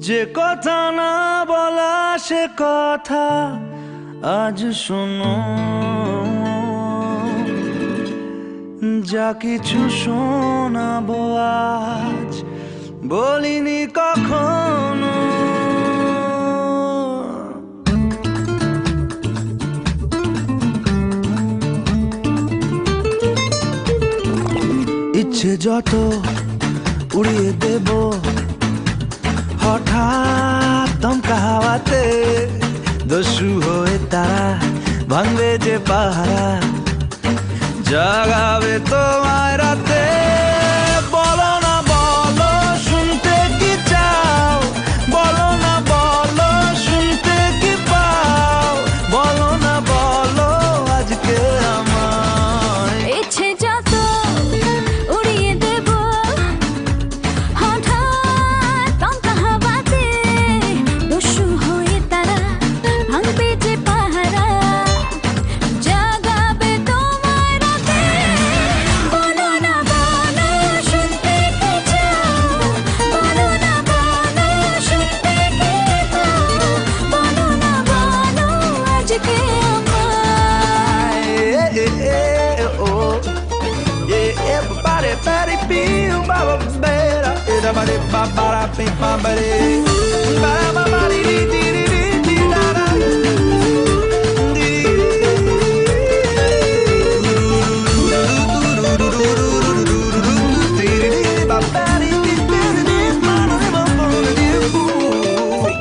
যে কথা না বলা সে কথা আজ শোনো, যা কিছু শোনাবো আজ বলিনি কখনো। ইচ্ছে যত উড়িয়ে দেব হঠাৎ দমকা হাওয়াতে, দস্যু হয়ে তারা ভাঙবে যে পাহারা, জাগাবে তোমায় রাতে। বলো না বলো শুনতে কি চাও, বলো না বলো শুনতে কি পাও, বলো না বলো আজকে আমায়। ইচ্ছে যত উড়িয়ে দেব হঠাৎ দমকা হাওয়াতে, দস্যু হয়ে তারা ভাঙবে যে পাহারা, জাগাবে তোমায় রাতে। বলো না বলো শুনতে কি চাও, বলো না বলো শুনতে কি পাও, বলো না বলো আজকে আমায়। Everybody, everybody, feel my better. Everybody, everybody, everybody,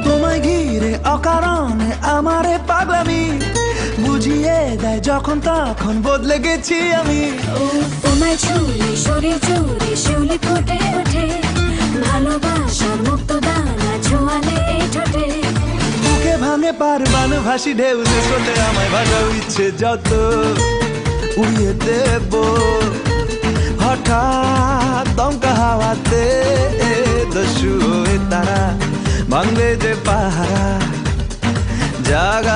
তোমায় ঘিরে অকারণে আমারে পাগলামি বুঝিয়ে দেয় যখন তখন বদলে গেছি আমি। তোমায় ছুঁলে শরীর জুড়ে শিউলি ফুটে ওঠে, ভালোবাসার মুক্ত দানা ছোঁয়ালে এই ঠোঁটে। বুকে ভাঙে পারবান ভাসি ঢেউ যে স্রোতে আমায় ভাসাও। ইচ্ছে যত উড়িয়ে দেব হঠাৎ দমকা হাওয়াতে, দস্যু হয়ে তারা ভাঙবে যে পাহারা, জাগা